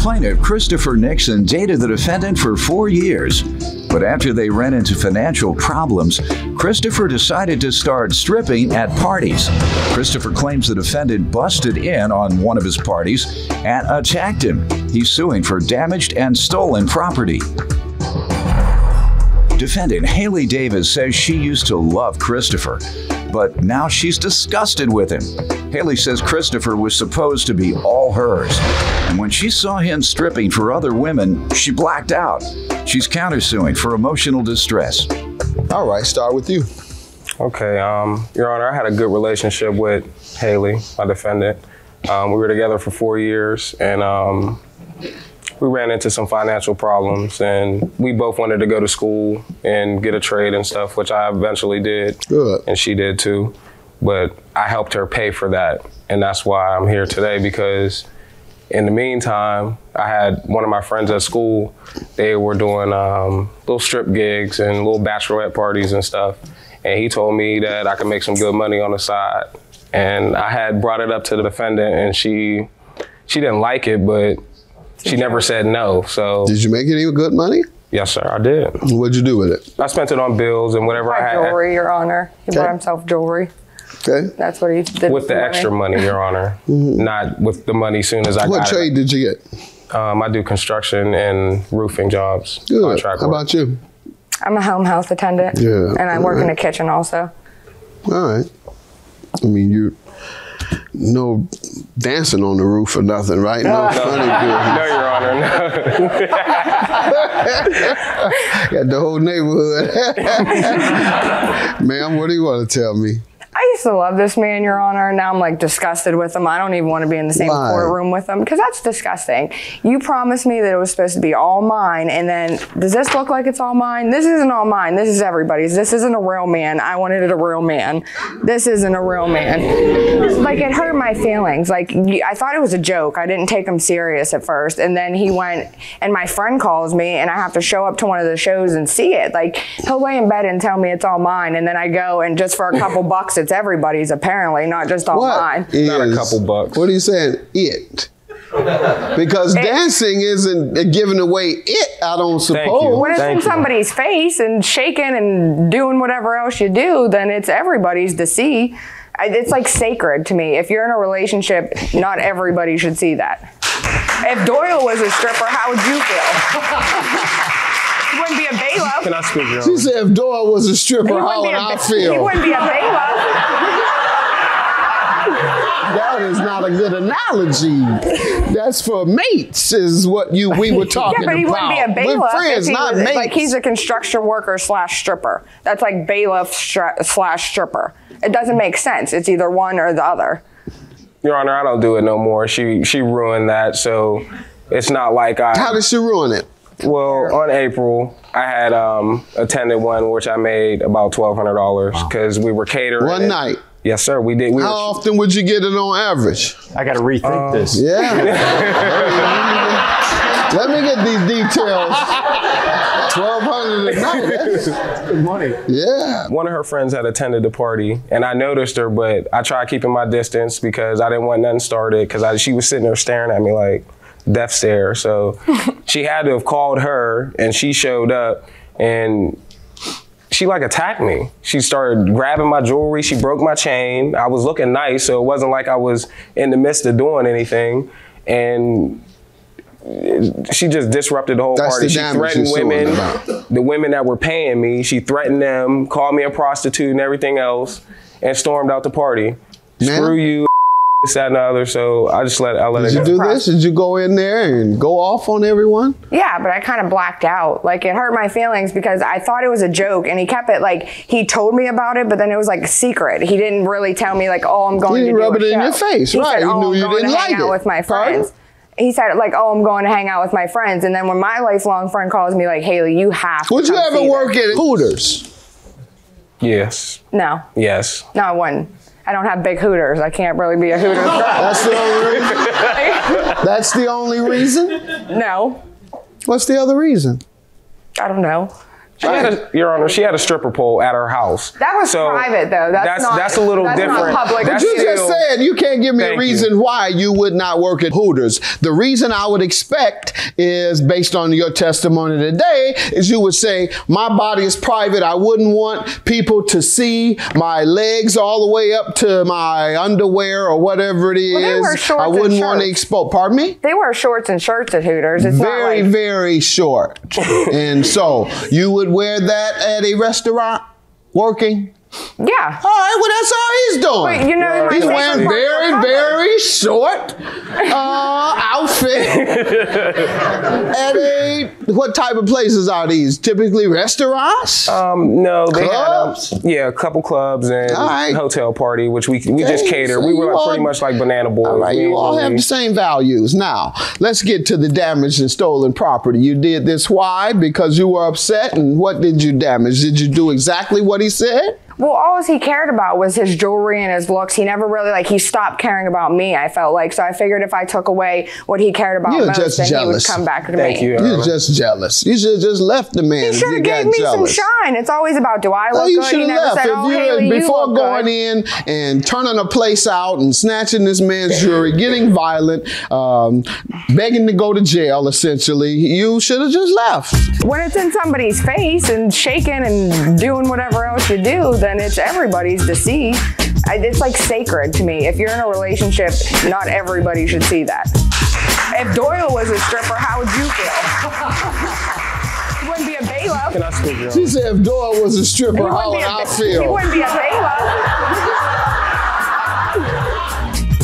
Plaintiff Christopher Nixon dated the defendant for 4 years. But after they ran into financial problems, Christopher decided to start stripping at parties. Christopher claims the defendant busted in on one of his parties and attacked him. He's suing for damaged and stolen property. Defendant Haley Davis says she used to love Christopher, but now she's disgusted with him. Haley says Christopher was supposed to be all hers, and when she saw him stripping for other women, she blacked out. She's countersuing for emotional distress. All right, start with you. Okay, Your Honor, I had a good relationship with Haley, my defendant. We were together for 4 years, and we ran into some financial problems, and we both wanted to go to school and get a trade and stuff, which I eventually did. Good. And she did too. But I helped her pay for that. And that's why I'm here today, because in the meantime, I had one of my friends at school. They were doing little strip gigs and little bachelorette parties and stuff. And he told me that I could make some good money on the side. And I had brought it up to the defendant, and she didn't like it, but she never said no, so. Did you make any good money? Yes, sir, I did. What'd you do with it? I spent it on bills and whatever I had. Jewelry, Your Honor. He bought himself jewelry. Okay. That's what he did. With the extra money, Your Honor. Not with the money soon as I got it. What trade did you get? I do construction and roofing jobs. Good. Contract How work. about you? I'm a home health attendant. Yeah. And I work in the kitchen also. All right. I mean, you no dancing on the roof or nothing, right? No funny doing. No, Your Honor, no. Got the whole neighborhood. Ma'am, what do you want to tell me? I used to love this man, Your Honor. Now I'm like disgusted with him. I don't even want to be in the same courtroom with him because that's disgusting. You promised me that it was supposed to be all mine, and then does this look like it's all mine? This isn't all mine. This is everybody's. This isn't a real man. I wanted it a real man. This isn't a real man. Like, it hurt my feelings. Like, I thought it was a joke. I didn't take him serious at first, and then he went, and my friend calls me, and I have to show up to one of the shows and see it. Like, he'll lay in bed and tell me it's all mine, and then I go, and just for a couple bucks, it's everybody's, apparently, not just all mine. Not a couple bucks. What are you saying? It. Because dancing isn't giving away it, I don't suppose. When it's in somebody's face and shaking and doing whatever else you do, then it's everybody's to see. It's like sacred to me. If you're in a relationship, not everybody should see that. If Doyle was a stripper, how would you feel? He wouldn't be a bailiff. Can I speak, Your Honor? She said if Doyle was a stripper, how would I feel? He wouldn't be a bailiff. That is not a good analogy. That's for mates, is what we were talking about. Yeah, but he wouldn't be a bailiff. We're friends, not mates. Like, he's a construction worker / stripper. That's like bailiff / stripper. It doesn't make sense. It's either one or the other. Your Honor, I don't do it no more. She ruined that, so it's not like I. How did she ruin it? Well, on April, I had attended one which I made about $1,200 because we were catering. One night? Yes, sir, we did. How often would you get it on average? I got to rethink this. Yeah. Let me get these details. $1,200 a night. That's good money. Yeah. One of her friends had attended the party, and I noticed her, but I tried keeping my distance because I didn't want nothing started because she was sitting there staring at me like death stare. So she had to have called her, and she showed up, and she like attacked me. She started grabbing my jewelry. She broke my chain. I was looking nice, so it wasn't like I was in the midst of doing anything. And she just disrupted the whole party. She threatened women, the women that were paying me. She threatened them, called me a prostitute and everything else, and stormed out the party. Screw you, this, that, and the other. So I just let it go. Did you do this? Did you go in there and go off on everyone? Yeah, but I kind of blacked out. Like, it hurt my feelings because I thought it was a joke, and he kept it like, he told me about it, but then it was like a secret. He didn't really tell me like, oh, I'm going to do a show. He didn't rub it in your face, right? He said, He knew you didn't like it. Hang out with my friends. He said, like, oh, I'm going to hang out with my friends. And then when my lifelong friend calls me like, Haley, you have to Would you ever work at Hooters? Yes. No. Yes. No, I wouldn't. I don't have big hooters. I can't really be a Hooters girl. That's the only reason? That's the only reason? No. What's the other reason? I don't know. Your Honor, she had a stripper pole at her house. That was private, though. That's a little different. Not public. But you just said you can't give me a reason why you would not work at Hooters. The reason I would expect is, based on your testimony today, is you would say, my body is private. I wouldn't want people to see my legs all the way up to my underwear or whatever it is. Well, they wear shorts I wouldn't and want to shirts. expose. Pardon me? They wear shorts and shirts at Hooters. It's very, not like... very short. And so you would wear that at a restaurant working? Yeah. All right, well, that's all he's doing. But you know, he's wearing very, very short outfit at a, what type of places are these? Typically restaurants? No, they clubs? had a couple clubs and hotel party, which we just cater. So we were all, pretty much like Banana Boys. All right, you all have the same values. Now, let's get to the damaged and stolen property. You did this why? Because you were upset, and what did you damage? Did you do exactly what he said? Well, all he cared about was his jewelry and his looks. He never really, he stopped caring about me, I felt like. So I figured if I took away what he cared about most, then he would come back to me. Thank you. You're just jealous. You should have just left the man. He should have gave me some shine. It's always about, do I look good? He never said, oh, Haley, you before look going in and turning a place out and snatching this man's jewelry, getting violent, begging to go to jail, essentially, you should have just left. When it's in somebody's face and shaking and doing whatever else you do, then it's everybody's to see. It's like sacred to me. If you're in a relationship, not everybody should see that. If Doyle was a stripper, how would you feel? He wouldn't be a bailiff. Can I speak, Your Honor? She said if Doyle was a stripper, how would I feel? He wouldn't be a bailiff.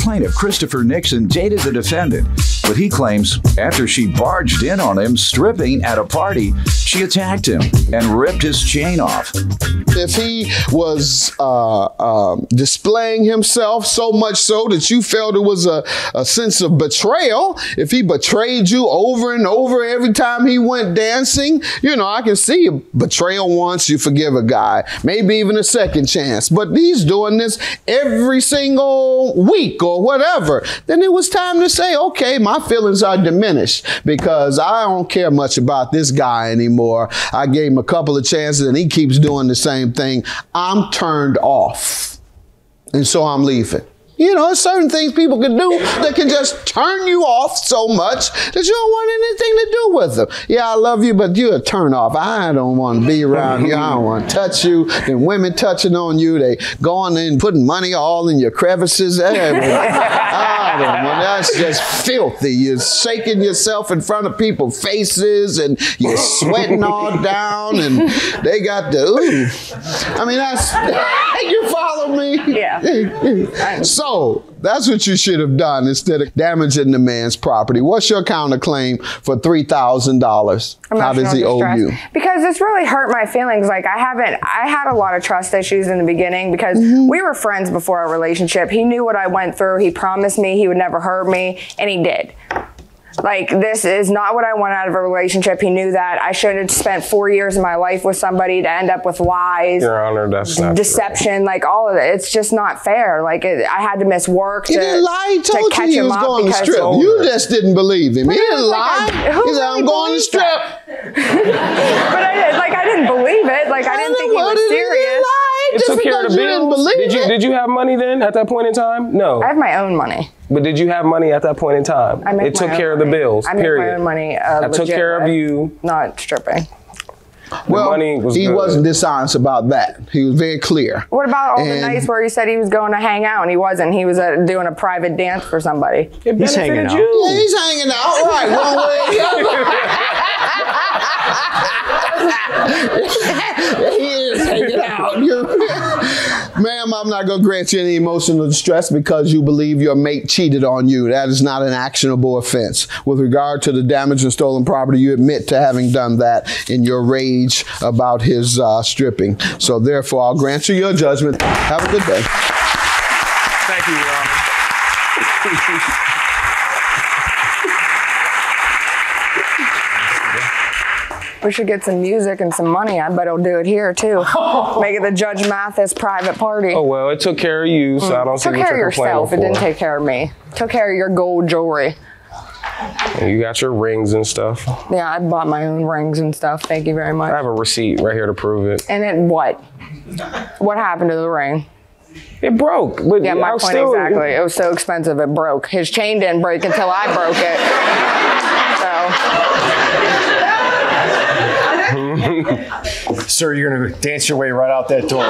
Plaintiff Christopher Nixon dated the defendant, but he claims after she barged in on him stripping at a party, she attacked him and ripped his chain off. If he was displaying himself so much so that you felt it was a sense of betrayal, if he betrayed you over and over every time he went dancing, you know, I can see a betrayal once, you forgive a guy, maybe even a second chance, but he's doing this every single week or whatever, then it was time to say, okay, my feelings are diminished because I don't care much about this guy anymore. I gave him a couple of chances and he keeps doing the same thing. I'm turned off. And so I'm leaving. You know, there's certain things people can do that can just turn you off so much that you don't want anything to do with them. Yeah, I love you, but you're a turn off. I don't want to be around you. I don't want to touch you. Then women touching on you, they going in putting money all in your crevices. I don't want, that's just filthy. You're shaking yourself in front of people's faces and you're sweating all down and they got the, ooh. I mean, that's, you follow me? Yeah. So that's what you should have done instead of damaging the man's property. What's your counterclaim for $3,000? How does he owe you? Because it's really hurt my feelings. Like I had a lot of trust issues in the beginning because we were friends before our relationship. He knew what I went through. He promised me he would never hurt me, and he did. Like, this is not what I want out of a relationship. He knew that. I shouldn't have spent 4 years of my life with somebody to end up with lies. Your Honor, that's not deception, like all of it. It's just not fair. Like, I had to miss work to, didn't lie. He told you he was going to strip. You just didn't believe him. He didn't lie. He said, I'm going to strip. But I didn't believe it. Like, I didn't think he was serious. It took care of the bills. Did you have money then at that point in time? No. I have my own money. But did you have money at that point in time? It took care of the bills, period. I make my own money. I took care of you. Not stripping. Well, money was he good. wasn't dishonest about that. He was very clear. What about all the nights where he said he was going to hang out and he wasn't? He was doing a private dance for somebody. He's hanging out. Yeah, he's hanging out. Right, one way or the other. He is hanging out. Ma'am, I'm not going to grant you any emotional distress because you believe your mate cheated on you. That is not an actionable offense. With regard to the damage and stolen property, you admit to having done that in your rage about his stripping. So therefore, I'll grant you your judgment. Have a good day. Thank you, Your Honor. We should get some music and some money. I bet he'll do it here too. Make it the Judge Mathis private party. Oh, well, it took care of you, so I don't see what you're complaining for. It didn't take care of me. It took care of your gold jewelry. And you got your rings and stuff. Yeah, I bought my own rings and stuff. Thank you very much. I have a receipt right here to prove it. And then what? What happened to the ring? It broke. But Yeah, my point exactly. It was so expensive, it broke. His chain didn't break until I broke it. So. Sir, you're going to dance your way right out that door.